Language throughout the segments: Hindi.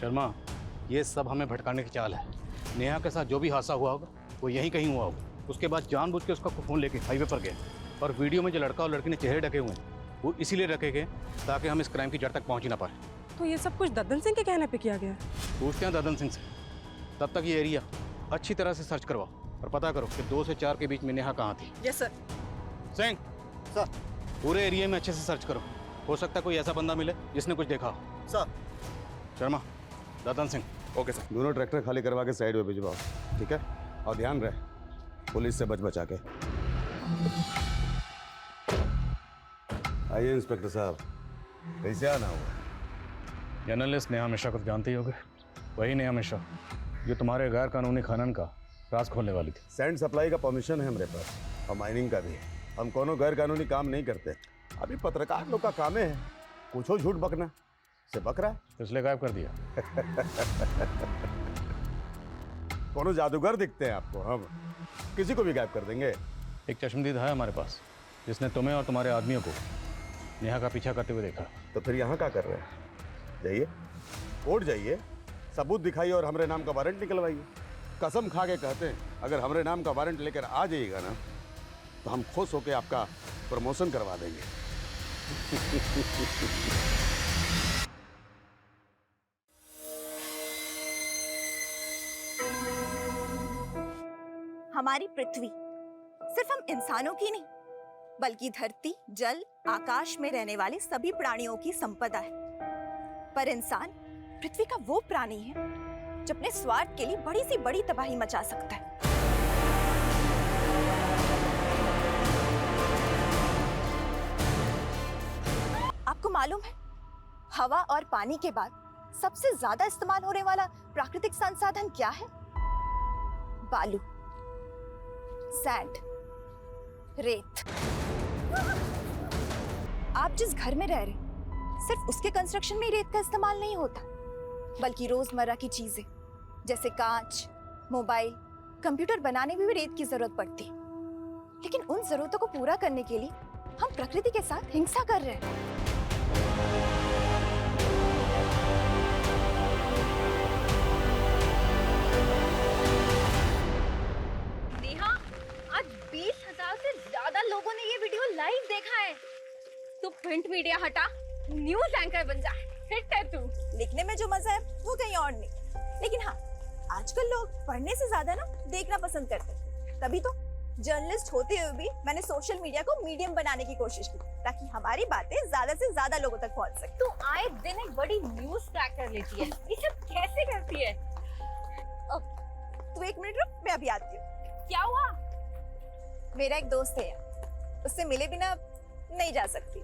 शर्मा, ये सब हमें भटकाने की चाल है। नेहा के साथ जो भी हादसा हुआ होगा वो यहीं कहीं हुआ होगा। उसके बाद जानबूझ के उसका फ़ोन लेके हाईवे पर गए और वीडियो में जो लड़का और लड़की ने चेहरे ढके हुए हैं वो इसीलिए रखे गए ताकि हम इस क्राइम की जड़ तक पहुंच ही ना पाए। तो ये सब कुछ दद्दन सिंह के कहने पे किया गया है? पूछते हैं ददन सिंह से। तब तक ये एरिया अच्छी तरह से सर्च करवाओ और पता करो कि 2 से 4 के बीच में नेहा कहाँ थी। Yes sir. सिंह सर। पूरे एरिया में अच्छे से सर्च करो, हो सकता है कोई ऐसा बंदा मिले जिसने कुछ देखा हो। Sir. Sharma, Dadan Singh. Okay sir. दोनों ट्रैक्टर खाली करवा के साइड में भिजवाओ, ठीक है? और ध्यान रहे पुलिस से बचा के। आइए इंस्पेक्टर साहब, कैसे आना हुआ? जर्नलिस्ट नेहा मिश्रा को जानते ही होगे, वही नेहा मिश्रा जो तुम्हारे गैर कानूनी खनन का राज खोलने वाली थी। सैंड सप्लाई का परमिशन है हमारे पास और माइनिंग का भी। हम कोनो गैर कानूनी काम नहीं करते। अभी पत्रकार लोग का काम है कुछ हो झूठ बकना, से बक रहा है इसलिए गायब कर दिया। कोनो जादूगर दिखते हैं आपको? हम किसी को भी गायब कर देंगे। एक चश्मदीद है हमारे पास जिसने तुम्हें और तुम्हारे आदमियों को नेहा का पीछा करते हुए देखा। तो फिर यहाँ क्या कर रहे हैं? जाइए कोर्ट जाइए, सबूत दिखाइए और हमारे नाम का वारंट निकलवाइए। कसम खा के कहते हैं अगर हमारे नाम का वारंट लेकर आ जाइएगा ना तो हम खुश होकर आपका प्रमोशन करवा देंगे। हमारी पृथ्वी सिर्फ हम इंसानों की नहीं बल्कि धरती, जल, आकाश में रहने वाले सभी प्राणियों की संपदा है। पर इंसान पृथ्वी का वो प्राणी है जो अपने स्वार्थ के लिए बड़ी से बड़ी तबाही मचा सकता है। आपको मालूम है, हवा और पानी के बाद सबसे ज्यादा इस्तेमाल होने वाला प्राकृतिक संसाधन क्या है? बालू, सैंड, रेत। आप जिस घर में रह रहे सिर्फ उसके कंस्ट्रक्शन में रेत का इस्तेमाल नहीं होता, बल्कि रोजमर्रा की चीजें जैसे कांच, मोबाइल, कंप्यूटर बनाने में भी रेत की जरूरत पड़ती है। लेकिन उन जरूरतों को पूरा करने के लिए हम प्रकृति के साथ हिंसा कर रहे हैं। नेहा, आज 20,000 से ज्यादा लोगों ने ये वीडियो लाइव देखा है। तू प्रिंट मीडिया हटा, न्यूज एंकर बन जा। हिट है तू। लिखने में जो मजा है वो कहीं और नहीं। लेकिन हाँ, आजकल लोग पढ़ने से ज्यादा ना देखना पसंद करते हैं। तभी तो जर्नलिस्ट होते हुए भी मैंने सोशल मीडिया को मीडियम बनाने की कोशिश की ताकि हमारी बातें ज्यादा से ज्यादा लोगों तक पहुंच सके। तू आए दिन एक बड़ी न्यूज क्रैक कर लेती है। ये सब कैसे करती है? तू 1 मिनट रुक, मैं अभी आती हूँ। क्या हुआ? मेरा एक दोस्त है, उससे मिले बिना नहीं जा सकती।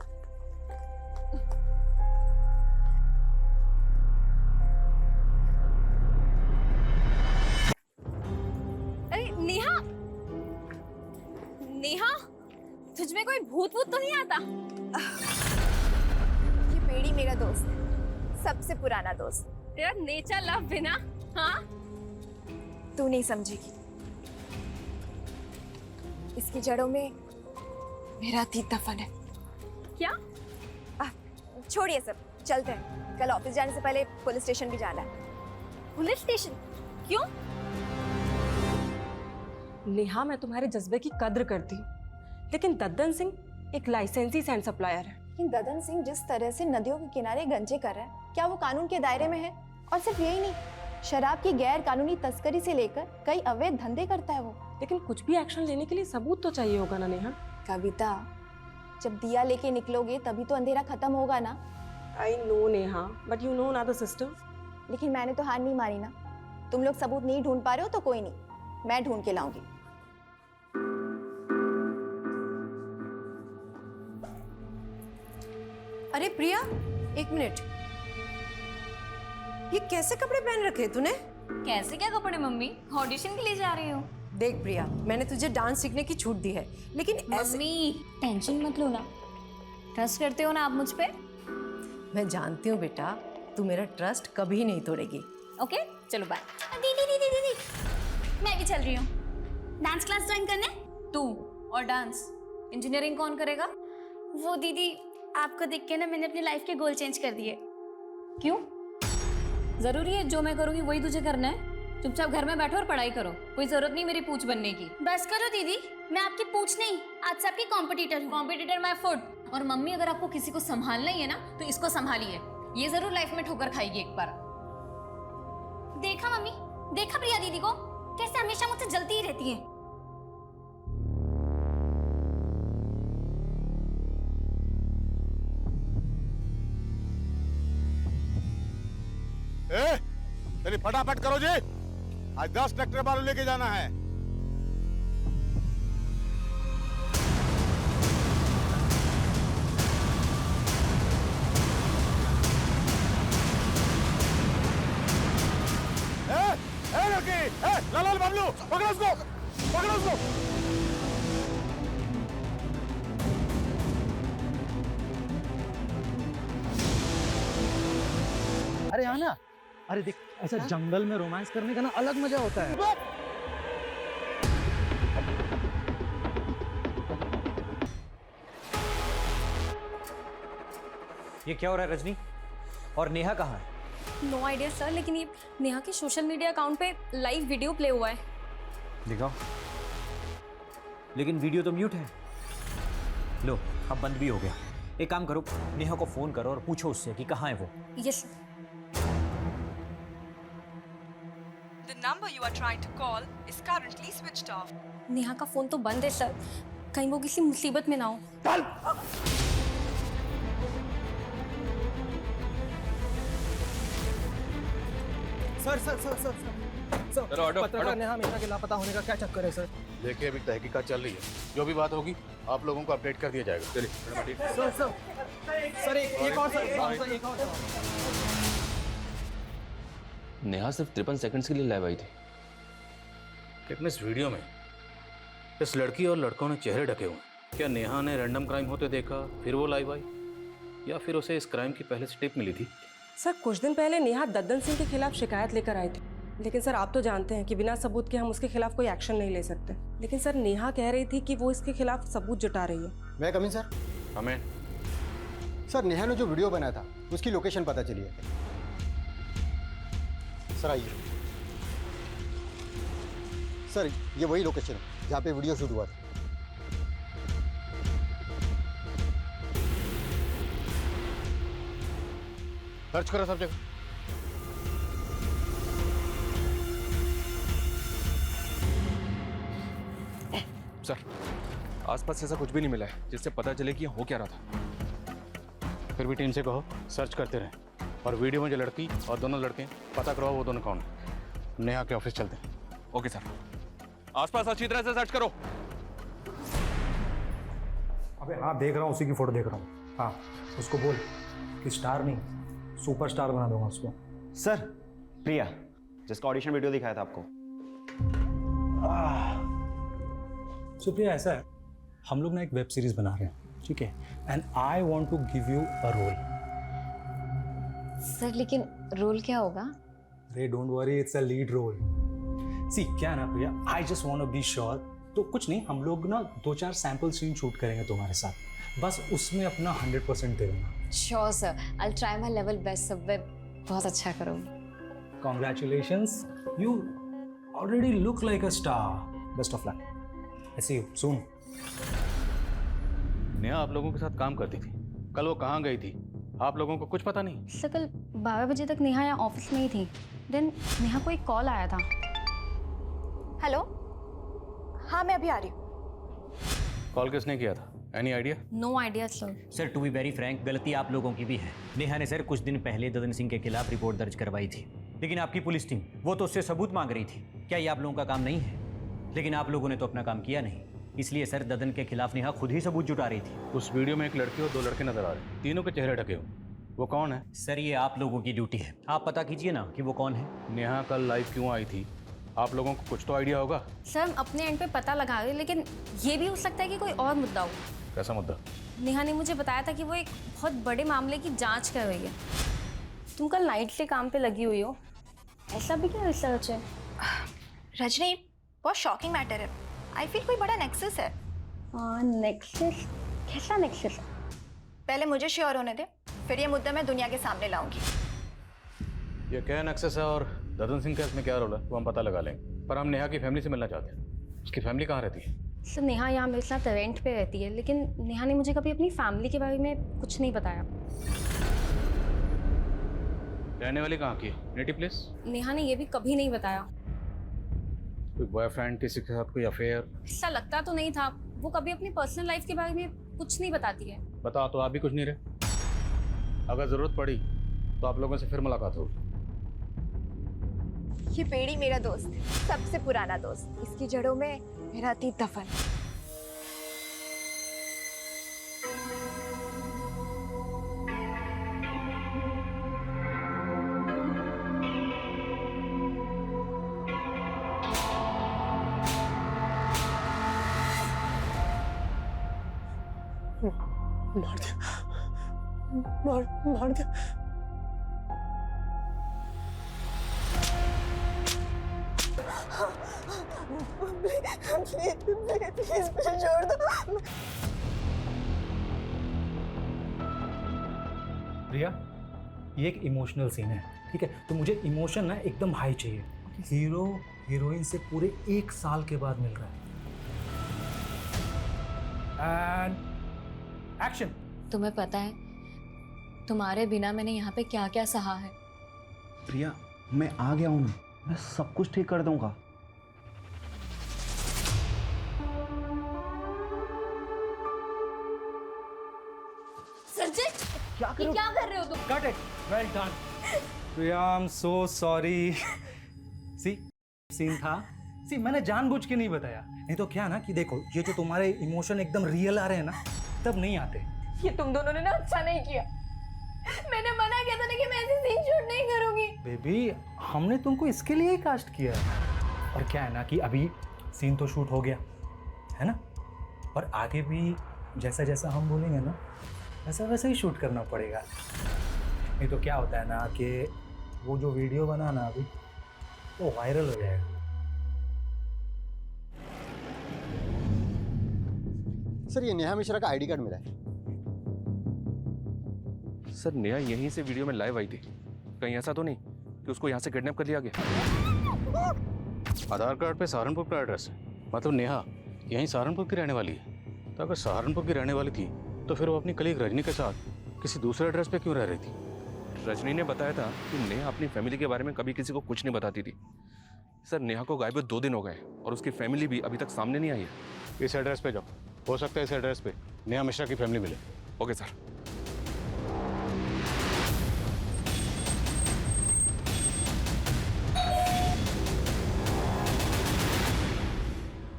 अरे नेहा, नेहा, तुझ में कोई भूत वूत तो नहीं आता? ये पेड़ी मेरा दोस्त है, सबसे पुराना दोस्त। तेरा नेचर लव बिना, हाँ? तू नहीं समझेगी, इसकी जड़ों में मेरा अतीत दफन है। क्या? छोड़िए सब, चलते हैं। कल ऑफिस जाने से पहले पुलिस स्टेशन भी जाना है। Police station? क्यों? नेहा, मैं तुम्हारे जज्बे की कद्र करती हूँ, लेकिन दद्दन सिंह एक लाइसेंसी सैंड सप्लायर है। लेकिन ददन सिंह जिस तरह से नदियों के किनारे गंजे कर रहा है, क्या वो कानून के दायरे में है? और सिर्फ यही नहीं, शराब की गैर कानूनी तस्करी से लेकर कई अवैध धंधे करता है वो। लेकिन कुछ भी एक्शन लेने के लिए सबूत तो चाहिए होगा ना नेहा? कविता, जब दिया लेके निकलोगे तभी तो अंधेरा खत्म होगा ना। I know Neha, but you know ना द सिस्टम। लेकिन मैंने तो हार नहीं मानी ना। तुम लोग सबूत नहीं ढूंढ पा रहे हो तो कोई नहीं, मैं ढूंढ के लाऊंगी। अरे प्रिया, 1 मिनट। ये कैसे कपड़े पहन रखे तूने? कैसे क्या कपड़े मम्मी? ऑडिशन के लिए जा रही हूँ। देख प्रिया, मैंने तुझे डांस सीखने की छूट दी है, लेकिन ऐसे... मम्मी टेंशन मत लो ना, ट्रस्ट करते हो ना आप मुझ पे? मैं जानती हूँ बेटा, तू मेरा ट्रस्ट कभी नहीं तोड़ेगी। ओके चलो बाय। दीदी दीदी दीदी, मैं भी चल रही हूँ डांस क्लास ज्वाइन करने। तू और डांस, इंजीनियरिंग कौन करेगा? वो दीदी, आपको देख के ना मैंने अपनी लाइफ के गोल चेंज कर दिए। क्यों? जरूरी है जो मैं करूंगी वही तुझे करना है? चुपचाप घर में बैठो और पढ़ाई करो, कोई जरूरत नहीं मेरी पूछ बनने की। बस करो दीदी, मैं आपकी पूछ नहीं, आज से आपकी कॉम्पिटिटर हूँ। Competitor my foot. और मम्मी, अगर आपको किसी को संभालना ही है ना तो इसको संभालिए, ये जरूर लाइफ में ठोकर खाएगी एक बार। देखा मम्मी, देखा प्रिया दीदी को कैसे हमेशा मुझसे जलती ही रहती है। चलिए फटाफट करो जी, आज 10 ट्रैक्टर बालू लेके जाना है। लाल बाबलू, पकड़ो उसको, पकड़ो उसको। अरे आना, अरे देख ऐसा जंगल में रोमांस करने का ना अलग मजा होता है। ये क्या हो रहा है रजनी? और नेहा कहाँ है? नो आइडिया सर, लेकिन ये नेहा के सोशल मीडिया अकाउंट पे लाइव वीडियो प्ले हुआ है। दिखाओ। लेकिन वीडियो तो म्यूट है। लो, अब बंद भी हो गया। एक काम करो, नेहा को फोन करो और पूछो उससे कि कहाँ है वो। Yes. The number you are trying to call is currently switched off. Neha का फोन तो बंद है सर, कहीं वो किसी मुसीबत में ना हो। सर पत्रकार नेहा मेहता के लापता होने का क्या चक्कर है सर? देखिए अभी तहकीकात चल रही है, जो भी बात होगी आप लोगों को अपडेट कर दिया जाएगा। चलिए सर एक और नेहा सिर्फ 53 सेकंड्स के लिए लाइव आई थी, लेकिन इस वीडियो में इस लड़की और लड़कों ने चेहरे ढके हुए हैं। क्या नेहा ने रैंडम क्राइम होते देखा फिर वो लाइव आई, या फिर उसे इस क्राइम की पहले से टिप मिली थी? सर कुछ दिन पहले नेहा दद्दन सिंह के खिलाफ शिकायत लेकर आई थी, लेकिन सर आप तो जानते हैं कि बिना सबूत के हम उसके खिलाफ कोई एक्शन नहीं ले सकते। लेकिन सर नेहा कह रही थी कि वो इसके खिलाफ सबूत जुटा रही है। मैं कमिंग सर? हमें सर नेहा ने जो वीडियो बनाया था उसकी लोकेशन पता चली है सर। आइए सर, ये वही लोकेशन है जहाँ पे वीडियो शूट हुआ था। सर्च करो सब जगह। सर आसपास ऐसा कुछ भी नहीं मिला है जिससे पता चले कि हो क्या रहा था। फिर भी टीम से कहो सर्च करते रहें, और वीडियो में जो लड़की और दोनों लड़के पता करवाओ वो दोनों कौन है। नेहा के ऑफिस चलते हैं। ओके सर, आसपास अच्छी तरह से सर्च करो। अबे हाँ, देख रहा हूँ, उसी की फोटो देख रहा हूँ। हाँ, उसको बोल कि स्टार नहीं सुपरस्टार बना दूंगा उसको। सर प्रिया, जिसका ऑडिशन वीडियो दिखाया था आपको। सुप्रिया, ऐसा है हम लोग ना एक वेब सीरीज बना रहे हैं, ठीक है, and I want to give you a role. Sir लेकिन रोल क्या होगा? अरे don't worry, it's a lead role. See क्या ना Priya, I just want to be sure. तो कुछ नहीं, हम लोग ना 2-4 सैंपल सीन शूट करेंगे तुम्हारे साथ, बस उसमें अपना 100% दे देना। Sure sir, I will try my level best sir, मैं बहुत अच्छा करूँगी। Congratulations, you already look like a star. Best of luck, I see you soon. Neha आप लोगों के साथ काम करती थी, कल वो कहाँ गई थी आप लोगों को कुछ पता नहीं? सर कल 12 बजे तक नेहा यहाँ ऑफिस में ही थी, देन नेहा को एक कॉल आया था। हेलो, हाँ मैं अभी आ रही हूँ। कॉल किसने किया था? Any idea? No idea sir. Sir to be very frank, गलती आप लोगों की भी है। नेहा ने सर कुछ दिन पहले ददन सिंह के खिलाफ रिपोर्ट दर्ज करवाई थी, लेकिन आपकी पुलिस टीम वो तो उससे सबूत मांग रही थी। क्या ये आप लोगों का काम नहीं है? लेकिन आप लोगों ने तो अपना काम किया नहीं, इसलिए सर ददन के खिलाफ नेहा खुद ही सबूत जुटा रही थी। उस वीडियो में एक लड़की और 2 लड़के नजर आ रहे, तीनों के चेहरे ढके हुए। वो कौन है? सर ये आप लोगों की ड्यूटी है, आप पता कीजिए ना कि वो कौन है। नेहा कल लाइव क्यों आई थी? आप लोगों को कुछ तो आइडिया होगा। सर हम अपने एंड पे पता लगा रहे, लेकिन ये भी हो सकता है कि कोई और मुद्दा हो। कैसा मुद्दा? नेहा ने मुझे बताया था कि वो एक बहुत बड़े मामले की जांच कर रही है। तुम कल नाइट से काम पे लगी हुई हो, ऐसा भी क्या रिसर्च है? रजनी, बहुत शॉकिंग मैटर है। आई फील कोई बड़ा नेक्सस है। नेक्सस? कैसा नेक्सस? पहले मुझे श्योर होने दे, फिर ये मुद्दा मैं दुनिया के सामने लाऊंगी। ये कैन एक्सेस है और ददन सिंह का इसमें क्या रोल है वो हम पता लगा लेंगे, पर हम नेहा की फैमिली से मिलना चाहते हैं। उसकी फैमिली कहाँ रहती है? सर नेहा यहाँ मेरे साथ रेंट पे रहती है, लेकिन नेहा ने मुझे कभी अपनी फैमिली के बारे में कुछ नहीं बताया। रहने वाली कहाँ की है? Native place? नेहा ने ये भी कभी नहीं बताया। कोई बॉयफ्रेंड, किसी के साथ कोई अफेयर? ऐसा लगता to नहीं था। वो कभी अपनी पर्सनल लाइफ के बारे में कुछ नहीं बताती है। बता तो आप भी कुछ नहीं रहे। अगर जरूरत पड़ी तो आप लोगों से फिर मुलाकात होगी। ये पेड़ी मेरा दोस्त है, सबसे पुराना दोस्त। इसकी जड़ों में मेरा अतीत दफन। मार दिया, मार दिया। प्लीज छोड़ दो। प्रिया, ये एक इमोशनल सीन है, ठीक है? तो मुझे इमोशन ना एकदम हाई चाहिए। हीरो हीरोइन से पूरे 1 साल के बाद मिल रहा है। And action. तुम्हें पता है तुम्हारे बिना मैंने यहाँ पे क्या क्या सहा है? प्रिया, मैं आ गया हूँ ना, मैं सब कुछ ठीक कर दूंगा। सरजीत, क्या कर रहे हो तुम? Cut it, well done. Priya, I am so sorry. सी सीन था, सी मैंने जानबूझ के नहीं बताया, नहीं तो क्या ना कि देखो ये जो तुम्हारे इमोशन एकदम रियल आ रहे हैं ना, तब नहीं आते। ये तुम दोनों ने ना अच्छा नहीं किया। मैंने मना किया था ना कि मैं ऐसे सीन शूट नहीं करूंगी। बेबी, हमने तुमको इसके लिए ही कास्ट किया है। और क्या है ना कि अभी सीन तो शूट हो गया है ना, और आगे भी जैसा जैसा हम बोलेंगे ना वैसा वैसा ही शूट करना पड़ेगा। नहीं तो क्या होता है ना कि वो जो वीडियो बना ना अभी वो वायरल हो जाएगा। सर, ये नेहा मिश्रा का आईडी कार्ड मिला है। सर नेहा यहीं से वीडियो में लाइव आई थी, कहीं ऐसा तो नहीं कि उसको यहाँ से किडनैप कर लिया गया? आधार कार्ड पे सहारनपुर का एड्रेस है, मतलब नेहा यहीं सहारनपुर की रहने वाली है। तो अगर सहारनपुर की रहने वाली थी तो फिर वो अपनी कलीग रजनी के साथ किसी दूसरे एड्रेस पे क्यों रह रही थी? रजनी ने बताया था कि नेहा अपनी फैमिली के बारे में कभी किसी को कुछ नहीं बताती थी। सर नेहा को गायब 2 दिन हो गए और उसकी फैमिली भी अभी तक सामने नहीं आई है। इस एड्रेस पे जाओ, हो सकता है इस एड्रेस पे नेहा मिश्रा की फैमिली मिले। Okay sir.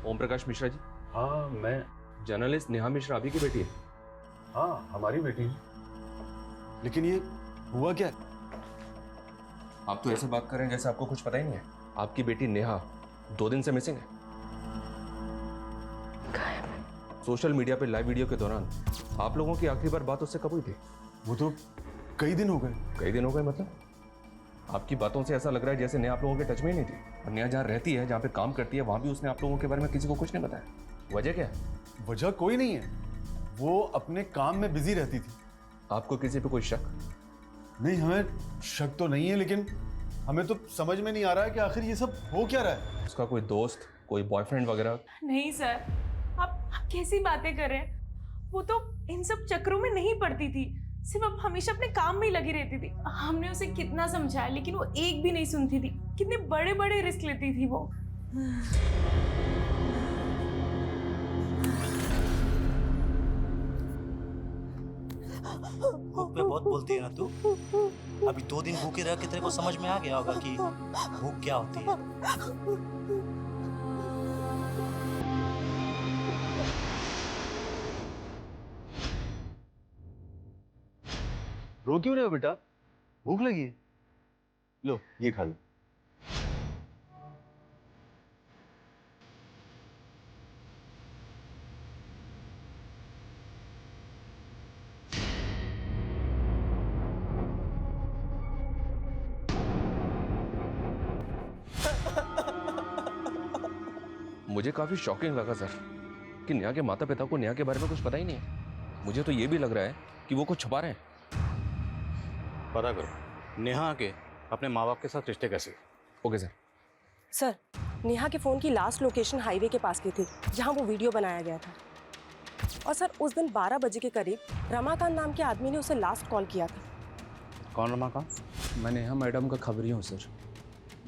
ओम प्रकाश मिश्रा जी। हाँ, मैं जर्नलिस्ट नेहा मिश्रा अभी की बेटी है। हाँ, हमारी बेटी है। लेकिन ये हुआ क्या? आप तो ऐसे बात कर रहे हैं जैसे आपको कुछ पता ही नहीं है। आपकी बेटी नेहा 2 दिन से मिसिंग है। सोशल मीडिया पे लाइव वीडियो के दौरान आप लोगों की आखिरी बार बात उससे कब हुई थी? वो तो कई दिन हो गए। कई दिन हो गए मतलब? आपकी बातों से ऐसा लग रहा है जैसे नेहा आप लोगों के टच में ही नहीं थी। और नेहा जहाँ रहती है, जहाँ पे काम करती है, वहाँ भी उसने आप लोगों के बारे में किसी को कुछ नहीं बताया। वजह क्या है? वजह कोई नहीं है, वो अपने काम में बिजी रहती थी। आपको किसी पे कोई शक? नहीं, हमें शक तो नहीं है, लेकिन हमें तो समझ में नहीं आ रहा है कि आखिर ये सब हो क्या रहा है। उसका कोई दोस्त, कोई बॉयफ्रेंड वगैरह? नहीं सर, आप कैसी बातें कर रहे हैं? वो तो इन सब चक्रों में नहीं पड़ती थी, सिर्फ अब हमेशा अपने काम में ही लगी रहती थी। हमने उसे कितना समझाया लेकिन वो एक भी नहीं सुनती थी। कितने बड़े बड़े रिस्क लेती थी वो। भूख पे बहुत बोलती है ना तू। अभी 2 दिन भूखे रह के तेरे को समझ में आ गया होगा कि भूख क्या होती है। रो क्यों रहे हो बेटा? भूख लगी है? लो, ये खा लो। मुझे काफी शॉकिंग लगा सर कि नेहा के माता पिता को नेहा के बारे में कुछ पता ही नहीं है। मुझे तो ये भी लग रहा है कि वो कुछ छुपा रहे हैं। पता करो नेहा के अपने माँ बाप के साथ रिश्ते कैसे। Okay sir. सर, नेहा के फ़ोन की लास्ट लोकेशन हाईवे के पास की थी जहां वो वीडियो बनाया गया था। और सर उस दिन 12 बजे के करीब रमाकांत नाम के आदमी ने उसे लास्ट कॉल किया था। कौन रमाकांत? मैं नेहा मैडम का खबरी हूँ सर।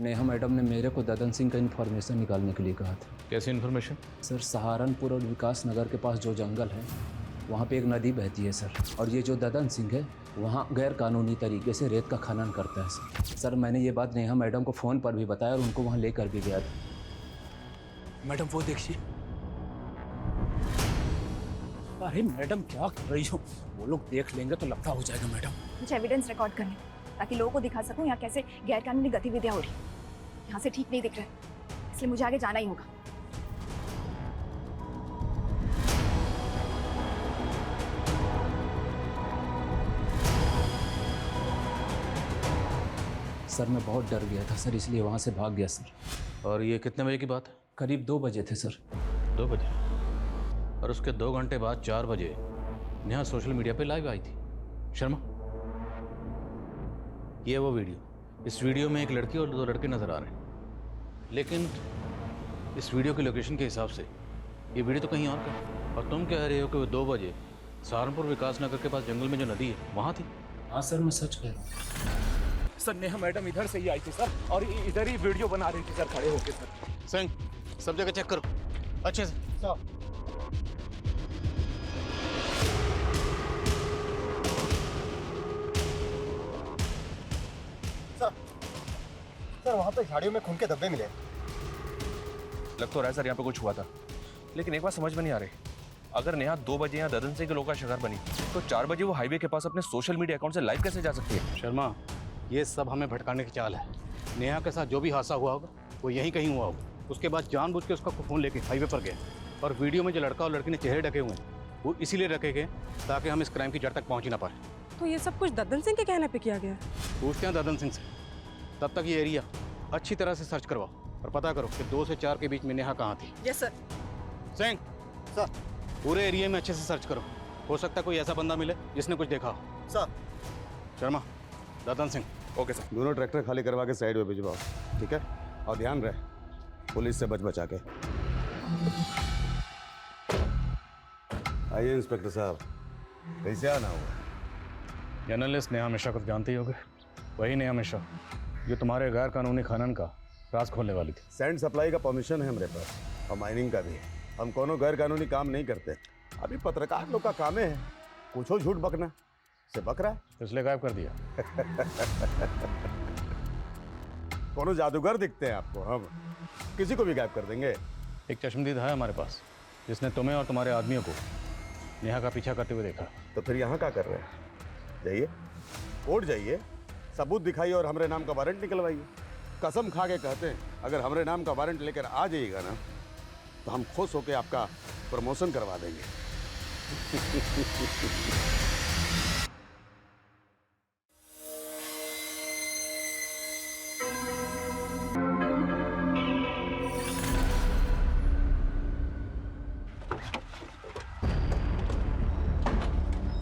नेहा मैडम ने मेरे को ददन सिंह का इन्फॉर्मेशन निकालने के लिए कहा था। कैसी इन्फॉर्मेशन? सर सहारनपुर और विकास नगर के पास जो जंगल है वहाँ पे एक नदी बहती है सर, और ये जो ददन सिंह है वहाँ गैर कानूनी तरीके से रेत का खनन करता है सर। सर मैंने ये बात नेहा मैडम को फ़ोन पर भी बताया और उनको वहाँ लेकर भी गया था। मैडम वो देखिए। अरे मैडम क्या कर रही हो? वो लोग देख लेंगे तो लफड़ा हो जाएगा मैडम। कुछ एविडेंस रिकॉर्ड करने ताकि लोगों को दिखा सकूं यहाँ कैसे गैरकानूनी गतिविधियां हो रही। यहाँ से ठीक नहीं दिख रहा है, इसलिए मुझे आगे जाना ही होगा। सर मैं बहुत डर गया था सर, इसलिए वहाँ से भाग गया सर। और ये कितने बजे की बात है? करीब 2 बजे थे सर। 2 बजे? और उसके 2 घंटे बाद 4 बजे नेहा सोशल मीडिया पे लाइव आई थी। शर्मा, ये वो वीडियो। इस वीडियो में एक लड़की और 2 लड़के नजर आ रहे हैं, लेकिन इस वीडियो की लोकेशन के हिसाब से ये वीडियो तो कहीं और का है। और तुम कह रहे हो कि वो 2 बजे सहारनपुर विकास नगर के पास जंगल में जो नदी है वहाँ थी। हाँ सर मैं सच कह रहा हूँ सर। नेहा मैडम इधर से ही आई थी सर, और इधर ही वीडियो बना रही थी सर खड़े होके सर। सिंह, सब जगह चेक करो अच्छे से। सर वहाँ पे झाड़ियों में खून के धब्बे मिले। लग तो रहा है सर यहाँ पे कुछ हुआ था, लेकिन एक बात समझ में नहीं आ रही। अगर नेहा 2 बजे यहाँ ददन सिंह के लोग का शिकार बनी तो 4 बजे वो हाईवे के पास अपने सोशल मीडिया अकाउंट से लाइव कैसे जा सकती है? शर्मा, ये सब हमें भटकाने की चाल है। नेहा के साथ जो भी हादसा हुआ होगा वो यहीं कहीं हुआ होगा। उसके बाद जानबूझ के उसका फ़ोन लेके हाईवे पर गए, और वीडियो में जो लड़का और लड़की ने चेहरे ढके हुए हैं वो इसीलिए रखे गए ताकि हम इस क्राइम की जड़ तक पहुँच ही ना पाए। तो ये सब कुछ ददन सिंह के कहने पे किया गया? पूछते हैं ददन सिंह से। तब तक ये एरिया अच्छी तरह से सर्च करवाओ और पता करो कि 2 से 4 के बीच में नेहा कहाँ थी। Yes sir. सिंह, सर पूरे एरिया में अच्छे से सर्च करो, हो सकता है कोई ऐसा बंदा मिले जिसने कुछ देखा हो। Sir. Sharma, Dadan Singh. Okay sir. दोनों ट्रैक्टर खाली करवा के साइड में भिजवाओ, ठीक है? और ध्यान रहे पुलिस से बच बचा के। आइए इंस्पेक्टर साहब, कैसे आना हुआ? जर्नलिस्ट नेहा मिश्रा को जानते ही होगे, वही नेहा मिश्रा जो तुम्हारे गैर कानूनी खनन का राज खोलने वाली थी। सैंड सप्लाई का परमिशन है हमारे पास, और माइनिंग का भी। हम कोनो गैर कानूनी काम नहीं करते। अभी पत्रकार लोग का काम है कुछ हो झूठ बकना, से बक रहा है इसलिए गायब कर दिया। कोनो जादूगर दिखते हैं आपको? हम किसी को भी गायब कर देंगे। एक चश्मदीद है हमारे पास जिसने तुम्हें और तुम्हारे आदमियों को नेहा का पीछा करते हुए देखा। तो फिर यहाँ क्या कर रहे हैं? जाइए कोर्ट जाइए, सबूत दिखाइए और हमारे नाम का वारंट निकलवाइए। कसम खा के कहते हैं अगर हमारे नाम का वारंट लेकर आ जाइएगा ना तो हम खुश होकर आपका प्रमोशन करवा देंगे।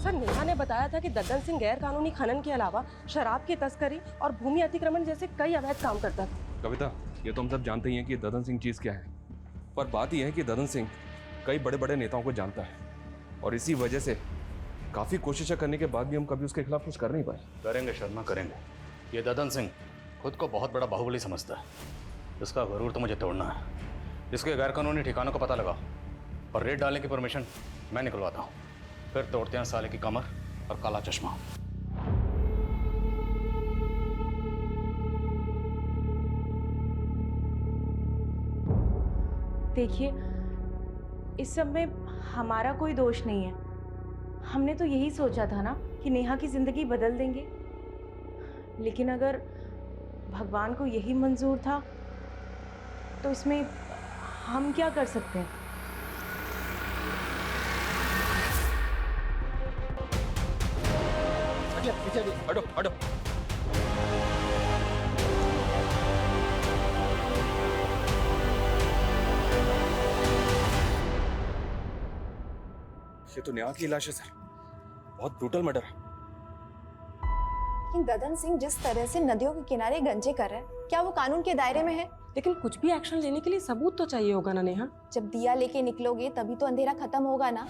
सर नेहा ने बताया था कि ददन सिंह गैर कानूनी खनन के अलावा शराब की तस्करी और भूमि अतिक्रमण जैसे कई अवैध काम करता था। कविता, ये तो हम सब जानते ही हैं कि ददन सिंह चीज़ क्या है, पर बात यह है कि ददन सिंह कई बड़े बड़े नेताओं को जानता है, और इसी वजह से काफ़ी कोशिशें करने के बाद भी हम कभी उसके खिलाफ कुछ कर नहीं पाए। करेंगे शर्मा, करेंगे। ये ददन सिंह खुद को बहुत बड़ा बाहुबली समझता है, इसका गरूर तो मुझे तोड़ना है। इसके गैर कानूनी ठिकानों का पता लगाओ और रेड डालने की परमिशन मैं निकलवाता हूँ, फिर तोड़ते हैं साले की कमर और काला चश्मा। देखिए, इस सब में हमारा कोई दोष नहीं है। हमने तो यही सोचा था ना कि नेहा की जिंदगी बदल देंगे, लेकिन अगर भगवान को यही मंजूर था तो इसमें हम क्या कर सकते हैं? हटो हटो। ये तो नेहा की लाश है सर, बहुत ब्रूटल मर्डर है। लेकिन ददन सिंह जिस तरह से नदियों के किनारे गंजे कर रहा है, क्या वो कानून के दायरे में है? लेकिन कुछ भी एक्शन लेने के लिए सबूत तो चाहिए होगा ना नेहा। जब दिया लेके निकलोगे तभी तो अंधेरा खत्म होगा ना।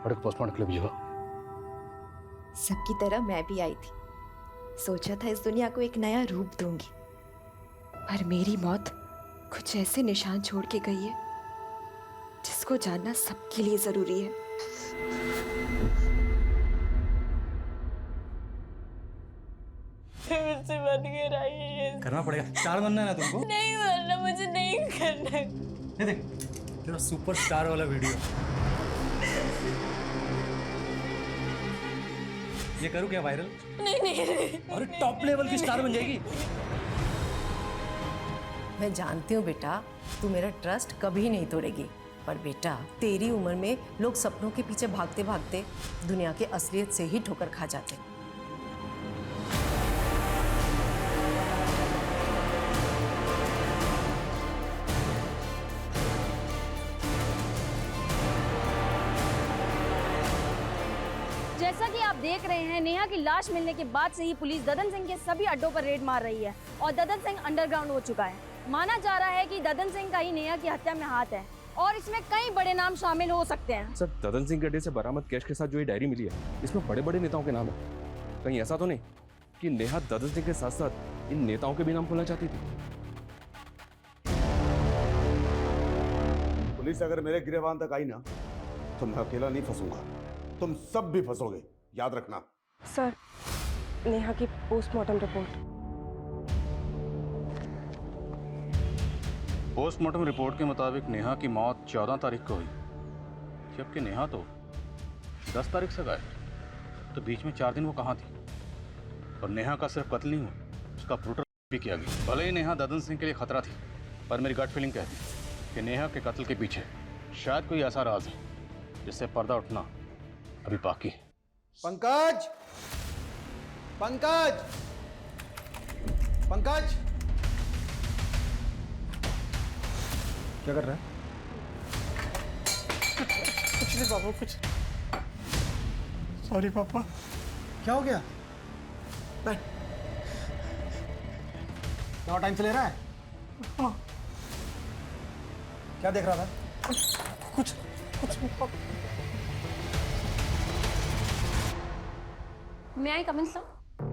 बड़े पोस्टमार्टम के लिए भेजो। सबकी तरह मैं भी आई थी, सोचा था इस दुनिया को एक नया रूप दूंगी, पर मेरी मौत कुछ ऐसे निशान छोड़ के गई है जिसको जानना सबके लिए जरूरी है। मुझसे बन के रहिए। करना पड़ेगा, स्टार बनना है ना तुमको। नहीं बनना, मुझे नहीं करना। ये देख तेरा सुपरस्टार वाला वीडियो। ये करूँ क्या वायरल? नहीं। और टॉप लेवल की स्टार बन जाएगी। मैं जानती हूँ बेटा, तू मेरा ट्रस्ट कभी नहीं तोड़ेगी, पर बेटा तेरी उम्र में लोग सपनों के पीछे भागते भागते दुनिया के असलियत से ही ठोकर खा जाते। जैसा कि आप देख रहे हैं, नेहा की लाश मिलने के बाद से ही पुलिस ददन सिंह के सभी अड्डों पर रेड मार रही है और ददन सिंह अंडरग्राउंड हो चुका है। माना जा रहा है कि ददन सिंह का ही नेहा की हत्या में हाथ है और इसमें कई बड़े नाम शामिल हो सकते हैं। सर, ददन सिंह के अड्डे से बरामद कैश के साथ जो ये डायरी मिली है, इसमें बड़े बड़े नेताओं के नाम है। कहीं ऐसा तो नहीं कि नेहा ददन सिंह के साथ साथ इन नेताओं के भी नाम खोलना चाहती थी? पुलिस अगर मेरे गिरबान तक आई ना तो मैं अकेला नहीं फंसूंगा, तुम सब भी फंसोगे, याद रखना। सर, नेहा की पोस्टमार्टम रिपोर्ट। पोस्टमार्टम रिपोर्ट के मुताबिक नेहा की मौत 14 तारीख को हुई, जबकि नेहा तो 10 तारीख से गायब। तो बीच में 4 दिन वो कहाँ थी? और नेहा का सिर्फ कत्ल नहीं हुआ, उसका ब्रूटल भी किया गया। भले ही नेहा ददन सिंह के लिए खतरा थी, पर मेरी गट फीलिंग कहती है कि नेहा के कत्ल के पीछे शायद कोई ऐसा राज है जिससे पर्दा उठना अभी बाकी है। पंकज, पंकज, पंकज, क्या कर रहा है? कुछ नहीं पापा, कुछ। सॉरी पापा। क्या हो गया? बैठ। क्या टाइम से ले रहा है? हाँ। क्या देख रहा था? कुछ नहीं पापा। मैं आई कमिंग सर?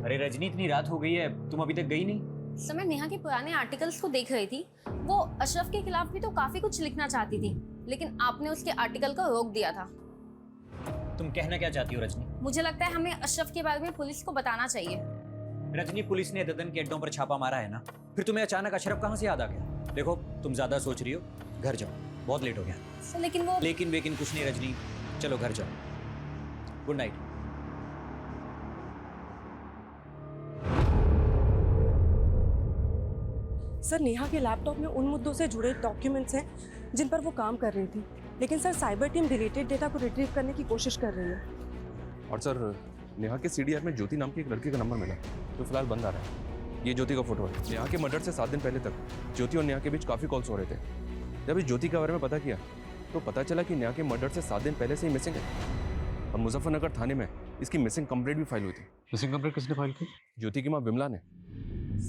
अरे रजनी, इतनी रात हो गई है, तुम अभी तक गई नहीं? सर, मैं नेहा के पुराने आर्टिकल्स को देख रही थी। वो अशरफ के खिलाफ भी तो काफी कुछ लिखना चाहती थी, लेकिन आपने उसके आर्टिकल को रोक दिया था। तुम कहना क्या चाहती हो रजनी? मुझे लगता है हमें अशरफ के बारे में पुलिस को बताना चाहिए। रजनी, पुलिस ने ददन के अड्डों पर छापा मारा है ना, फिर तुम्हें अचानक अशरफ कहाँ से याद आ गया? देखो, तुम ज्यादा सोच रही हो, घर जाओ, बहुत लेट हो गया। सर, लेकिन वो लेकिन कुछ नहीं रजनी, चलो घर जाओ। Good night. सर, नेहा के लैपटॉप में उन मुद्दों से जुड़े डॉक्यूमेंट्स हैं जिन पर वो काम कर रही थी, लेकिन sir cyber team deleted data को रिट्रीव करने की कोशिश कर रही है। और सर, नेहा के सीडीआर में ज्योति नाम की एक लड़की का नंबर मिला, जो फिलहाल बंद आ रहा है। ये ज्योति का फोटो है। नेहा के मर्डर से 7 दिन पहले तक ज्योति और नेहा के बीच काफ़ी कॉल्स हो रहे थे। जब इस ज्योति के बारे में पता किया तो पता चला कि नेहा के मर्डर से 7 दिन पहले से ही मिसिंग है और मुजफ्फरनगर थाने में इसकी मिसिंग कंप्लेंट भी फाइल हुई थी। मिसिंग कंप्लेंट किसने फाइल की? ज्योति की माँ विमला ने।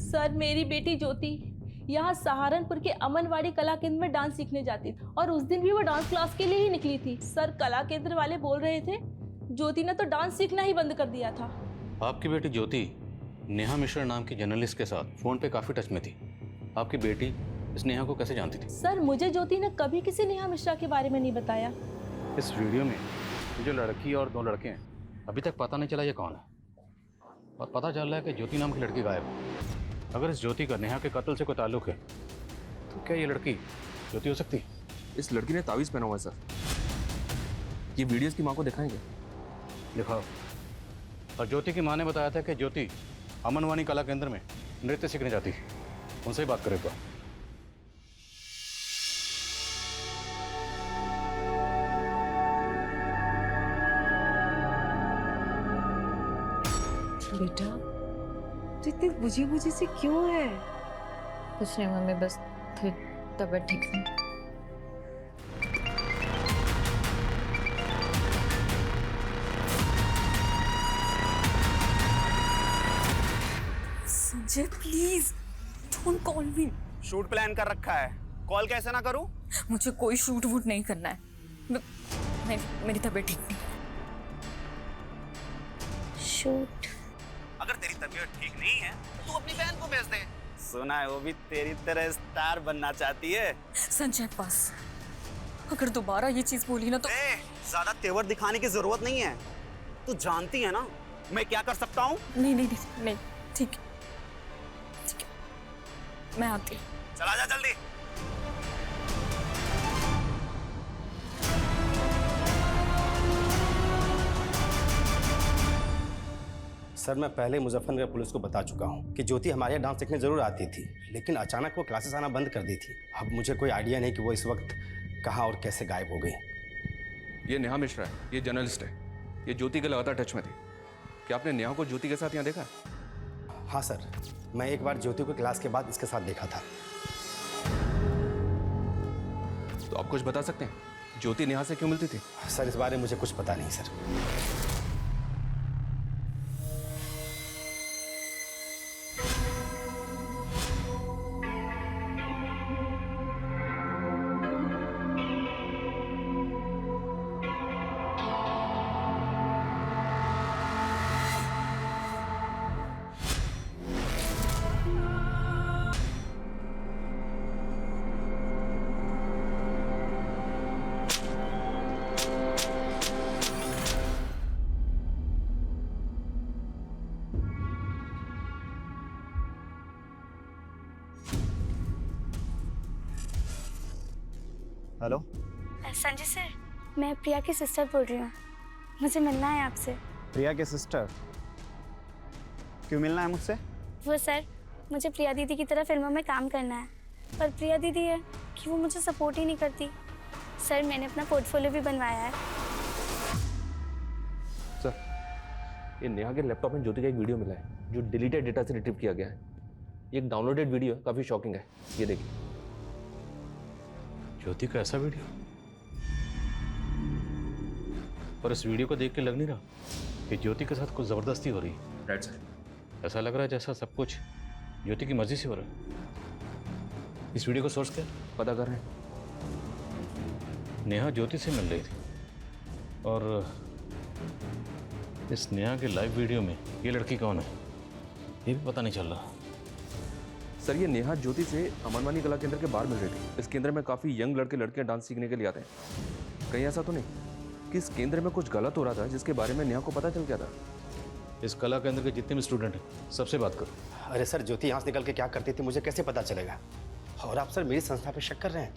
सर, मेरी बेटी ज्योति यहाँ सहारनपुर के अमनवाड़ी कला केंद्र में डांस सीखने जाती थी और उस दिन भी वो डांस क्लास के लिए ही निकली थी। सर, कला केंद्र वाले बोल रहे थे ज्योति ने तो डांस सीखना ही बंद कर दिया था। आपकी बेटी ज्योति नेहा मिश्रा नाम की जर्नलिस्ट के साथ फोन पे काफी टच में थी। आपकी बेटी इस नेहा को कैसे जानती थी? सर, मुझे ज्योति ने कभी किसी नेहा मिश्रा के बारे में नहीं बताया। इस वीडियो में जो लड़की और 2 लड़के हैं, अभी तक पता नहीं चला ये कौन है, और पता चल रहा है कि ज्योति नाम की लड़की गायब है। अगर इस ज्योति का नेहा के कत्ल से कोई ताल्लुक है तो क्या ये लड़की ज्योति हो सकती है? इस लड़की ने तावीज़ पहना हुआ है सर। ये वीडियोस की माँ को दिखाएंगे? दिखाओ। और ज्योति की माँ ने बताया था कि ज्योति अमनवाणी कला केंद्र में नृत्य सीखने जाती है, उनसे ही बात करेगा। बेटा, तो इतनी बुझी बुझी सी क्यों है? कुछ नहीं मम्मी, बस थोड़ी तबीयत ठीक नहीं। Sanjay please don't call me. Shoot plan कर रखा है, कॉल कैसे ना करूं? मुझे कोई शूट वूट नहीं करना है। मेरी तबीयत ठीक नहीं। शूट? अगर तेरी तबीयत ठीक नहीं है तो तू अपनी बहन को भेज दे। सुना है वो भी तेरी तरह स्टार बनना चाहती है। संजय बस, अगर दोबारा ये चीज बोली ना तो ज्यादा तेवर दिखाने की जरूरत नहीं है। तू जानती है ना मैं क्या कर सकता हूँ। नहीं ठीक है मैं आती हूँ। चला जा जल्दी। सर मैं पहले मुजफ्फरनगर पुलिस को बता चुका हूँ कि ज्योति हमारे यहाँ डांस सीखने जरूर आती थी, लेकिन अचानक वो क्लासेस आना बंद कर दी थी। अब मुझे कोई आइडिया नहीं कि वो इस वक्त कहाँ और कैसे गायब हो गई। ये नेहा मिश्रा है, ये जर्नलिस्ट है, ये ज्योति के लगातार टच में थी। क्या आपने नेहा को ज्योति के साथ यहाँ देखा? हाँ सर, मैं एक बार ज्योति को क्लास के बाद इसके साथ देखा था। तो आप कुछ बता सकते हैं, ज्योति नेहा से क्यों मिलती थी? सर इस बारे में मुझे कुछ पता नहीं सर। हेलो संजय सर, मैं प्रिया की सिस्टर बोल रही हूँ, मुझे मिलना है आपसे। प्रिया के सिस्टर? क्यों मिलना है मुझसे? वो सर, मुझे प्रिया दीदी की तरह फिल्मों में काम करना है, पर प्रिया दीदी है कि वो मुझे सपोर्ट ही नहीं करती। सर मैंने अपना पोर्टफोलियो भी बनवाया है। सर ये नेहा के लैपटॉप में ज्योति का एक वीडियो मिला है जो डिलीटेड डेटा से रिट्रीव किया गया है। ये एक डाउनलोडेड वीडियो है, काफ़ी शॉकिंग है, ये देखिए। ज्योति का ऐसा वीडियो? पर इस वीडियो को देख के लग नहीं रहा कि ज्योति के साथ कुछ ज़बरदस्ती हो रही है। Right sir. ऐसा लग रहा है जैसा सब कुछ ज्योति की मर्जी से हो रहा है। इस वीडियो का सोर्स क्या? पता कर रहे हैं। नेहा ज्योति से मिल रही थी और इस नेहा के लाइव वीडियो में ये लड़की कौन है ये भी पता नहीं चल रहा। सर ये नेहा ज्योति से अमनवानी कला केंद्र के बाहर मिल रही थी। इस केंद्र में काफ़ी यंग लड़के लड़कियां डांस सीखने के लिए आते हैं। कहीं ऐसा तो नहीं कि इस केंद्र में कुछ गलत हो रहा था जिसके बारे में नेहा को पता चल गया था? इस कला केंद्र के जितने भी स्टूडेंट हैं सबसे बात करो। अरे सर ज्योति यहाँ से निकल के क्या करती थी मुझे कैसे पता चलेगा? और आप सर मेरी संस्था पे शक कर रहे हैं?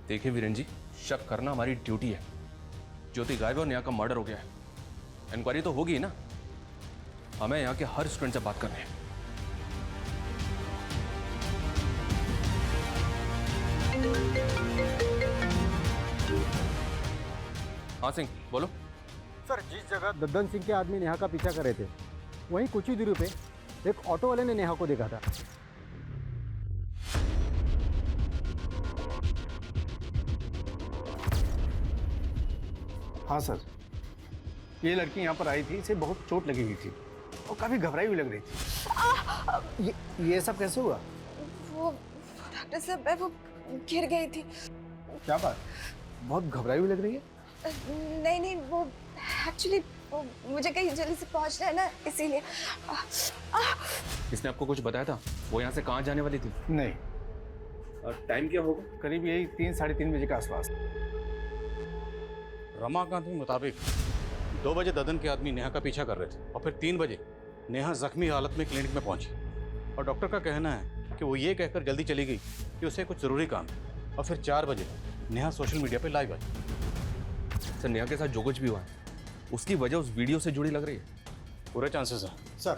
देखिए वीरेन जी, शक करना हमारी ड्यूटी है। ज्योति गायब है और नेहा का मर्डर हो गया है। इंक्वायरी तो होगी ना, हमें यहाँ के हर स्टूडेंट से बात करनी है। हाँ सिंह बोलो। सर जिस जगह दद्दन सिंह के आदमी नेहा का पीछा कर रहे थे वहीं कुछ ही दूरी पे एक ऑटो वाले ने नेहा को देखा था। हाँ सर, ये लड़की यहाँ पर आई थी, इसे बहुत चोट लगी हुई थी और काफ़ी घबराई हुई लग रही थी। ये सब कैसे हुआ? वो डॉक्टर साहब वो गिर गई थी। क्या बात, बहुत घबराई हुई लग रही है? नहीं वो एक्चुअली मुझे कहीं जल्दी से पहुंचना है ना, इसीलिए। इसने आपको कुछ बताया था वो यहाँ से कहाँ जाने वाली थी? नहीं। और टाइम क्या होगा? करीब यही 3 साढ़े 3 बजे के आसपास। रमाकांत के मुताबिक 2 बजे ददन के आदमी नेहा का पीछा कर रहे थे और फिर 3 बजे नेहा जख्मी हालत में क्लिनिक में पहुंची और डॉक्टर का कहना है कि वो ये कहकर जल्दी चली गई कि उसे कुछ ज़रूरी काम है। और फिर 4 बजे नेहा सोशल मीडिया पे लाइव आई। सर नेहा के साथ जो कुछ भी हुआ है उसकी वजह उस वीडियो से जुड़ी लग रही है। पूरे चांसेस हैं।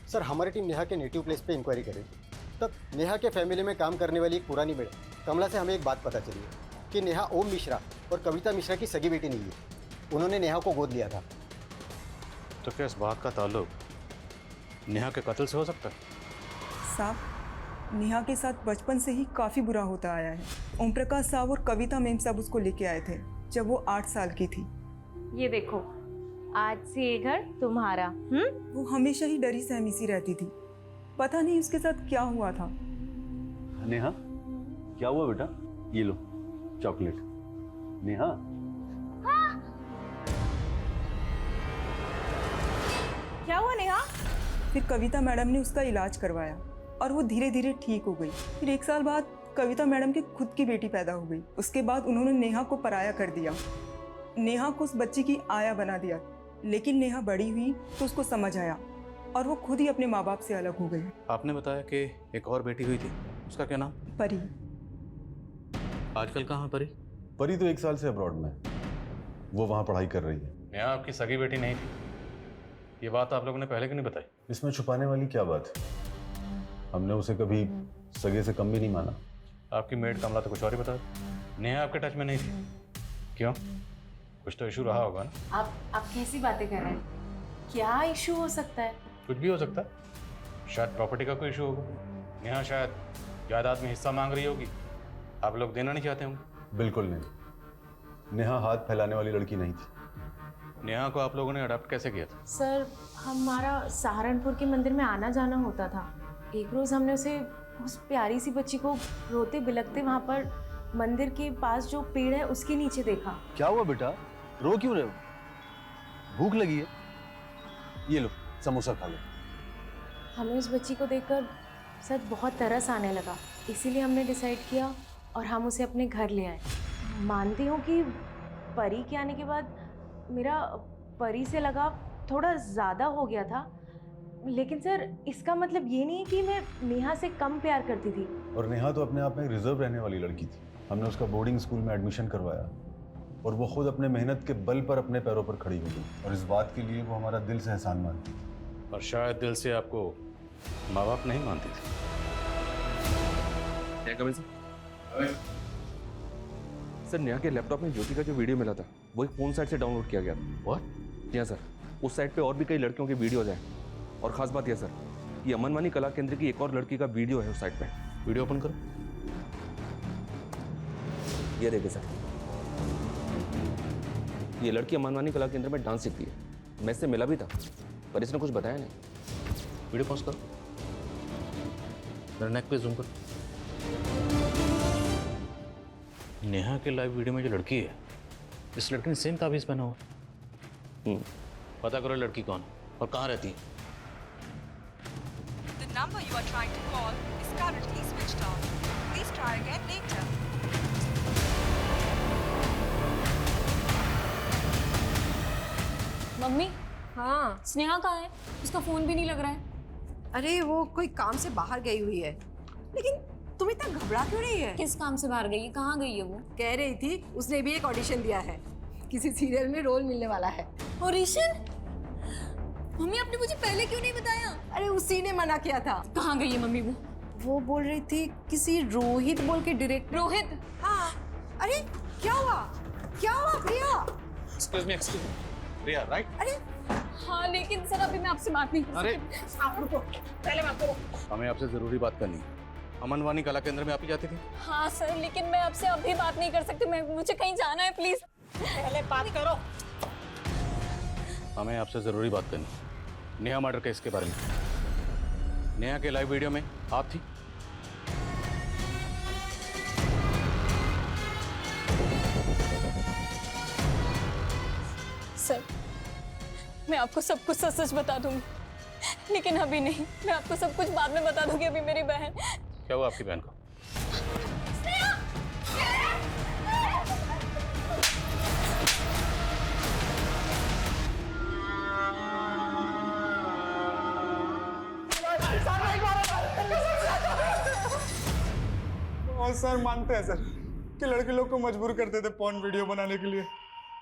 सर हमारी टीम नेहा के नेटिव प्लेस पे इंक्वायरी करेगी। तब नेहा के फैमिली में काम करने वाली एक पुरानी मैडम कमला से हमें एक बात पता चली है कि नेहा ओम मिश्रा और कविता मिश्रा की सगी बेटी नहीं है। उन्होंने नेहा को गोद लिया था। तो क्या इस बात का ताल्लुक नेहा के कत्ल से हो सकता है? साहब नेहा के साथ बचपन से ही काफ़ी बुरा होता आया है। ओम प्रकाश साहब और कविता मैम साहब उसको लेके आए थे जब वो 8 साल की थी। ये देखो आज से ये घर तुम्हारा। वो हमेशा ही डरी सहमी सी रहती थी। पता नहीं उसके साथ क्या हुआ था। नेहा, क्या हुआ बेटा? ये लो चॉकलेट। नेहा, क्या हुआ नेहा? फिर कविता मैडम ने उसका इलाज करवाया और वो धीरे धीरे ठीक हो गई। फिर 1 साल बाद कविता मैडम की खुद की बेटी पैदा हो गई। उसके बाद उन्होंने नेहा को पराया कर दिया, नेहा को उस बच्ची की आया बना दिया। लेकिन नेहा बड़ी हुई तो उसको समझ आया और वो खुद ही अपने माँ बाप से अलग हो गई। आपने बताया कि एक और बेटी हुई थी, उसका क्या नाम? परी। आजकल कहाँ परी? परी तो 1 साल से अब्रॉड में, वो वहाँ पढ़ाई कर रही है। नेहा आपकी सगी बेटी नहीं थी, ये बात आप लोगों ने पहले क्यों नहीं बताई? इसमें छुपाने वाली क्या बात है? हमने उसे कभी सगे से कम भी नहीं माना। आपकी मेड कमला तो कुछ और ही बता। नेहा आपके टच में नहीं थी, क्यों? कुछ तो इशू रहा होगा ना? आप कैसी बातें कर रहे हैं? क्या इशू हो सकता है? कुछ भी हो सकता है, शायद प्रॉपर्टी का कोई इशू होगा। नेहा शायद जायदाद में हिस्सा मांग रही होगी, आप लोग देना नहीं चाहते होंगे। बिल्कुल नहीं, नेहा हाथ फैलाने वाली लड़की नहीं थी। नेहा को आप लोगों ने अडॉप्ट कैसे किया था? सर, हमारा सहारनपुर के मंदिर में आना जाना होता था। एक रोज हमने उसे, उस प्यारी सी बच्ची को रोते बिलखते वहाँ पर मंदिर के पास जो पेड़ है उसके नीचे देखा। क्या हुआ बेटा, रो क्यों रहे हो? भूख लगी है? ये लो समोसा खा लो। हमें उस बच्ची को देखकर सच बहुत तरस आने लगा, इसीलिए हमने डिसाइड किया और हम उसे अपने घर ले आए। मानती हूँ कि परी के आने के बाद मेरा परी से लगाव थोड़ा ज़्यादा हो गया था, लेकिन सर इसका मतलब ये नहीं कि मैं नेहा से कम प्यार करती थी। और नेहा तो अपने आप में एक रिजर्व रहने वाली लड़की थी। हमने उसका बोर्डिंग स्कूल में एडमिशन करवाया और वो खुद अपने मेहनत के बल पर अपने पैरों पर खड़ी हो गई, और इस बात के लिए वो हमारा दिल से एहसान मानती। और शायद दिल से आपको माँ बाप नहीं मानती थी। सर, नेहा के लैपटॉप में ज्योति का जो वीडियो मिला था वो एक फोन साइट से डाउनलोड किया गया था। व्हाट? जी हाँ सर, उस साइट पे और भी कई लड़कियों के वीडियोज हैं। और खास बात यह सर, ये अमनवानी कला केंद्र की एक और लड़की का वीडियो है उस साइट पे। वीडियो ओपन करो। ये देखिए सर, ये लड़की अमनवानी कला केंद्र में डांस सीखती है। मैं इससे मिला भी था पर इसने कुछ बताया नहीं। वीडियो पॉज करो, मेरे नेक पे जूम करो। नेहा के लाइव वीडियो में जो लड़की है, इस लड़की ने सेम ताबीज पहना हुआ। पता करो लड़की कौन और कहाँ रहती है। The number you are trying to call is currently switched off. Please try again later. Mummy, हाँ स्नेहा कहाँ है? उसका फोन भी नहीं लग रहा है। अरे वो कोई काम से बाहर गई हुई है। लेकिन तुम इतना घबरा क्यों रही है? किस काम से बाहर गई है? कहाँ गई है वो? कह रही थी उसने भी एक ऑडिशन दिया है, किसी सीरियल में रोल मिलने वाला है। ऑडिशन? मम्मी आपने मुझे पहले क्यों नहीं बताया? अरे उसी ने मना किया था। कहाँ गई है मम्मी वो? वो बोल रही थी किसी रोहित बोल के डायरेक्टर। रोहित? हाँ। अरे क्या हुआ? क्या हुआ प्रिया? एक्सक्यूज मी, प्रिया, राइट? अरे हाँ, लेकिन सर अभी मैं आपसे बात नहीं कर अरे सकती। आप रुको, पहले बात करो। हमें आपसे जरूरी बात करनी है। अमनवानी कला केंद्र में आप ही जाती थी? हाँ सर, लेकिन मैं आपसे अभी बात नहीं कर सकती। मुझे कहीं जाना है, प्लीज पहले बात करो। हमें आपसे जरूरी बात करनी है, नेहा मर्डर केस के बारे में। नेहा के लाइव वीडियो में आप थी? सर, मैं आपको सब कुछ सच सच बता दूंगी, लेकिन अभी नहीं। मैं आपको सब कुछ बाद में बता दूंगी। अभी मेरी बहन। क्या हुआ आपकी बहन को? और सर मानते हैं सर कि लड़के लोग को मजबूर करते थे पॉर्न वीडियो बनाने के लिए,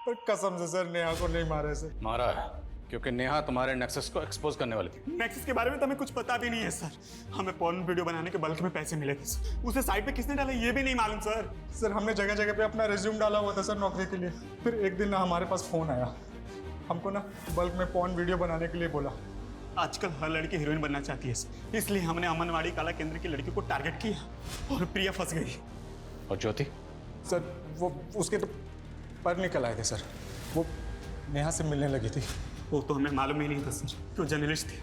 पर कसम से सर नेहा को नहीं मारा है सर। मारा है क्योंकि नेहा तुम्हारे नेक्सस को एक्सपोज करने वाली थी। नेक्सस के बारे में तो हमें कुछ पता भी नहीं है सर। हमें पॉर्न वीडियो बनाने के बल्क में पैसे मिले थे सर। उसे साइट पे किसने डाला ये भी नहीं मालूम सर। सर हमने जगह जगह पे अपना रिज्यूम डाला हुआ था सर नौकरी के लिए। फिर एक दिन ना हमारे पास फोन आया, हमको ना बल्क में पॉर्न वीडियो बनाने के लिए बोला। आजकल हर लड़की हीरोइन बनना चाहती है सर, इसलिए हमने अमनवाड़ी कला केंद्र की लड़की को टारगेट किया और प्रिया फंस गई। और ज्योति? सर वो उसके तो पर निकल आए थे सर, वो नेहा से मिलने लगी थी। वो तो हमें मालूम ही नहीं था सर, क्यों जर्नलिस्ट थी।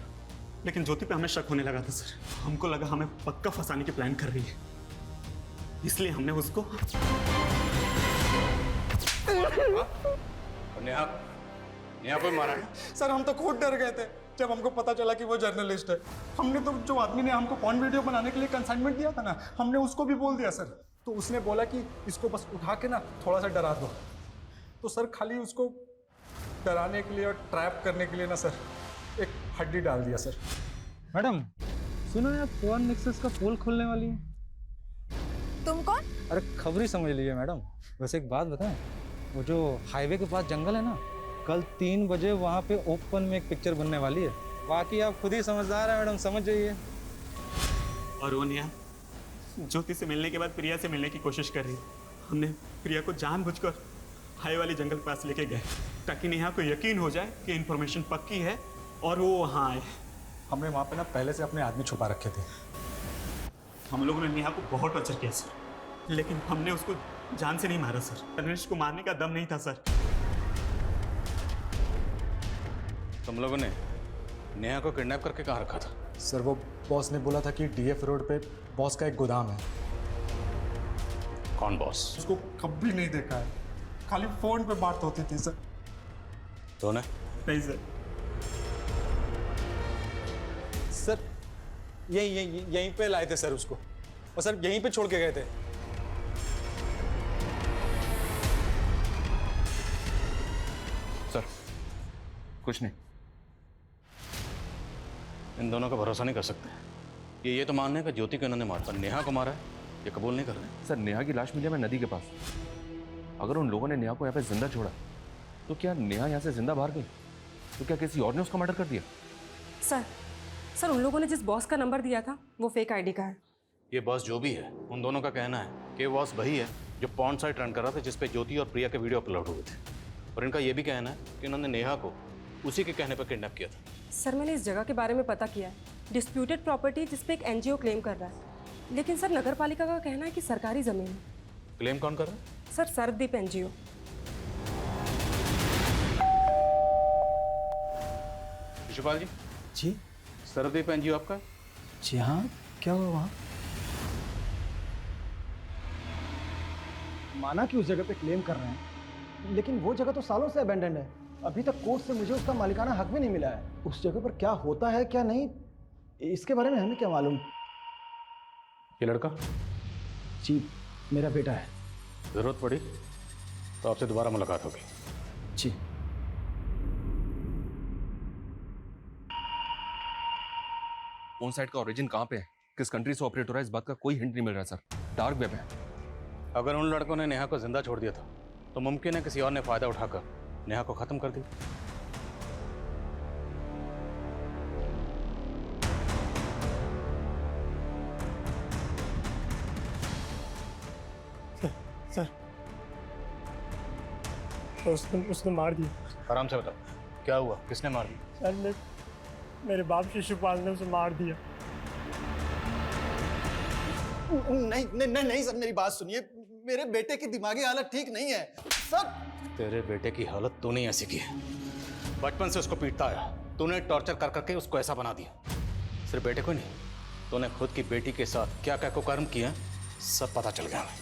लेकिन ज्योति पे हमें शक होने लगा था सर। हमको लगा हमें पक्का फंसाने की प्लान कर रही है, इसलिए हमने उसको नेहा कोई मारा है? सर हम तो खुद डर गए थे जब हमको पता चला कि वो जर्नलिस्ट है। हमने तो जो आदमी ने हमको पॉर्न वीडियो बनाने के लिए कंसाइनमेंट दिया था ना, हमने उसको भी बोल दिया सर। तो उसने बोला कि इसको बस उठा के ना थोड़ा सा डरा दो। तो सर खाली उसको डराने के लिए और ट्रैप करने के लिए ना सर एक हड्डी डाल दिया सर। मैडम सुनो यार, पॉर्न नेक्सस का पोल खोलने वाली है। तुम कौन? अरे खबर ही समझ लीजिए मैडम। वैसे एक बात बताएं, वो जो हाईवे के पास जंगल है ना, कल 3 बजे वहाँ पे ओपन में एक पिक्चर बनने वाली है। बाकी आप खुद ही समझदार हैं मैडम, समझ जाइए। और वो नेहा ज्योति से मिलने के बाद प्रिया से मिलने की कोशिश कर रही है। हमने प्रिया को जानबूझकर हाई वाली जंगल के पास लेके गए ताकि नेहा को यकीन हो जाए कि इन्फॉर्मेशन पक्की है और वो वहाँ आए। हमने वहाँ पे ना पहले से अपने आदमी छुपा रखे थे। हम लोगों ने नेहा को बहुत टॉर्चर किया सर, लेकिन हमने उसको जान से नहीं मारा सर। तनिष्क को मारने का दम नहीं था सर। तुम लोगों ने नेहा को किडनैप करके कहाँ रखा था? सर वो बॉस ने बोला था कि डीएफ रोड पे बॉस का एक गोदाम है। कौन बॉस? उसको कभी नहीं देखा है, खाली फोन पे बात होती थी सर। तो नहीं सर। सर यहीं पे लाए थे सर उसको, और सर यहीं पे छोड़ के गए थे। सर कुछ नहीं। इन दोनों का भरोसा नहीं कर सकते। ये तो मान रहे हैं कि ज्योति को इन्होंने मारा, पर नेहा को मारा है ये कबूल नहीं कर रहे। सर नेहा की लाश मिली है नदी के पास। अगर उन लोगों ने नेहा को यहाँ पे जिंदा छोड़ा तो क्या नेहा यहाँ से जिंदा बाहर गई? तो क्या किसी और ने उसका मर्डर कर दिया? सर उन लोगों ने जिस बॉस का नंबर दिया था वो फेक आईडी का है। ये बॉस जो भी है, उन दोनों का कहना है कि बॉस वही है जो पॉर्न साइट रन कर रहा था जिसपे ज्योति और प्रिया के वीडियो अपलोड हुए थे। और इनका ये भी कहना है कि उन्होंने नेहा को उसी के कहने पर किडनैप किया था। सर मैंने इस जगह के बारे में पता किया है, डिस्प्यूटेड प्रॉपर्टी जिसपे एक एनजीओ क्लेम कर रहा है। लेकिन सर नगर पालिका का कहना है कि सरकारी जमीन है। क्लेम कौन कर रहा है? Sir Sarvdeep NGO. शिशुपाल जी। जी सर्वदीप एनजीओ आपका? जी हाँ, क्या हुआ वहाँ? माना कि उस जगह पे क्लेम कर रहे हैं, लेकिन वो जगह तो सालों से अबेंडेंड है। अभी तक कोर्ट से मुझे उसका मालिकाना हक भी नहीं मिला है। उस जगह पर क्या होता है क्या नहीं, इसके बारे में हमें क्या मालूम। ये लड़का? जी मेरा बेटा है। जरूरत पड़ी तो आपसे दोबारा मुलाकात होगी। जी। ऑन साइट का ओरिजिन कहाँ पे है, किस कंट्री से ऑपरेट हो रहा है, इस बात का कोई हिंट नहीं मिल रहा सर। डार्क वेब है। अगर उन लड़कों ने नेहा को जिंदा छोड़ दिया था तो मुमकिन है किसी और ने फायदा उठाकर नेहा को खत्म कर दिया। सर उसने मार दिया। आराम से बताओ क्या हुआ, किसने मार दिया? सर मेरे बाप शिशुपाल ने उसे मार दिया। नहीं नहीं नहीं नहीं सर, मेरी बात सुनिए। मेरे बेटे की दिमागी हालत ठीक नहीं है सर। तेरे बेटे की हालत तूने ऐसी की है, बचपन से उसको पीटता आया, तूने टॉर्चर कर करके उसको ऐसा बना दिया। सिर्फ बेटे को नहीं, तूने खुद की बेटी के साथ क्या क्या कुकर्म किया सब पता चल गया हमें।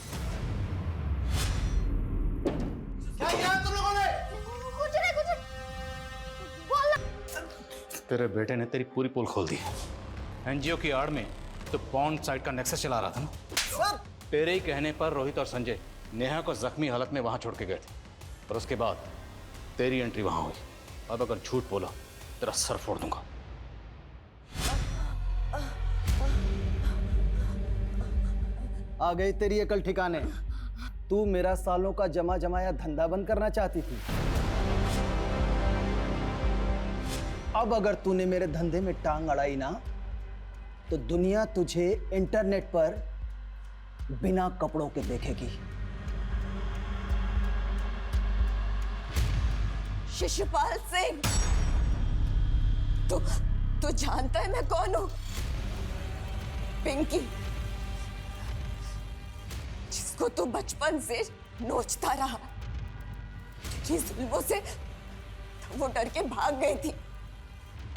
क्या किया तुम लोगों ने? तेरे बेटे ने तेरी पूरी पोल खोल दी। एनजीओ की आड़ में तो पॉर्न साइट का नेक्सस चला रहा था ना सर। तेरे ही कहने पर रोहित और संजय नेहा को जख्मी हालत में वहां छोड़ के गए थे, और उसके बाद तेरी एंट्री वहां हुई। अब अगर झूठ बोला तेरा सर फोड़ दूंगा। आ गई तेरी अकल ठिकाने। तू मेरा सालों का जमा जमाया धंधा बंद करना चाहती थी। अब अगर तूने मेरे धंधे में टांग अड़ाई ना, तो दुनिया तुझे इंटरनेट पर बिना कपड़ों के देखेगी। शिशुपाल सिंह, तू जानता है मैं कौन हूं? पिंकी, जिसको तू बचपन से नोचता रहा। तुझी जुल्मों से वो डर के भाग गई थी।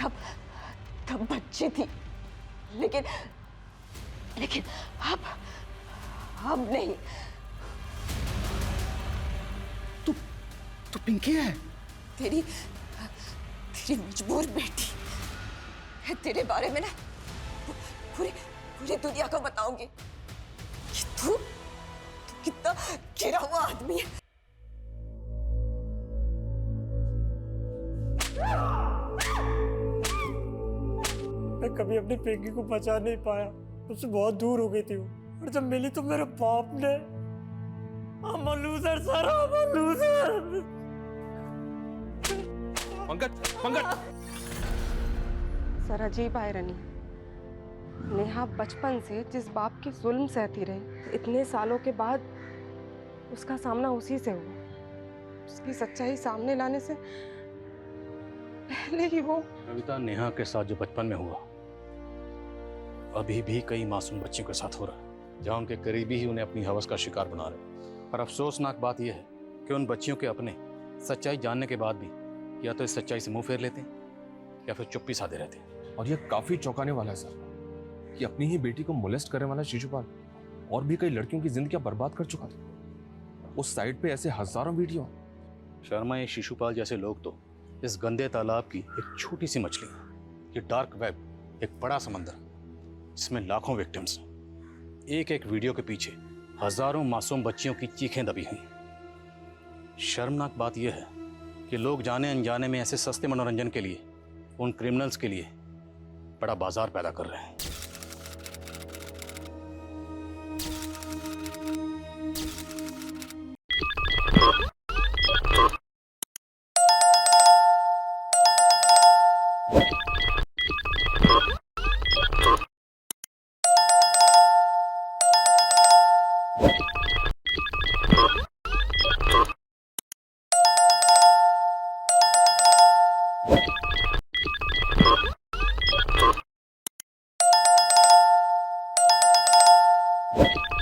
तब तब बच्ची थी, लेकिन लेकिन अब नहीं। तो पिंकी है तेरी मजबूर बेटी है। तेरे बारे में ना पूरी दुनिया को बताऊंगी कि तू कितना गिरा हुआ आदमी है। मैं कभी अपनी पिंकी को बचा नहीं पाया, उससे बहुत दूर हो गई थी वो। और जब मिली तो मेरे बाप ने I'm a loser, sir, I'm a loser. Pankaj sir अजीब आयरनी, नेहा बचपन से जिस बाप की जुल्म सहती रही, इतने सालों के बाद उसका सामना उसी से हुआ। उसकी सच्चाई सामने लाने से पहले ही वो कविता, नेहा के साथ जो बचपन में हुआ अभी भी कई मासूम बच्चों के साथ हो रहा है, जहाँ उनके करीबी ही उन्हें अपनी हवस का शिकार बना रहे हैं। पर अफसोसनाक बात यह है कि उन बच्चियों के अपने सच्चाई जानने के बाद भी या तो इस सच्चाई से मुंह फेर लेते हैं या फिर चुप्पी साधे रहते हैं। और ये काफी चौंकाने वाला है सर कि अपनी ही बेटी को मोलेस्ट करने वाला शिशुपाल और भी कई लड़कियों की जिंदगियां बर्बाद कर चुका था। उस साइट पे ऐसे हजारों वीडियो। शर्मा, ये शिशुपाल जैसे लोग तो इस गंदे तालाब की एक छोटी सी मछली है। ये डार्क वेब एक बड़ा समंदर जिसमें लाखों विक्टिम्स, एक एक वीडियो के पीछे हजारों मासूम बच्चियों की चीखें दबी हुई। शर्मनाक बात यह है कि लोग जाने अनजाने में ऐसे सस्ते मनोरंजन के लिए उन क्रिमिनल्स के लिए बड़ा बाजार पैदा कर रहे हैं। you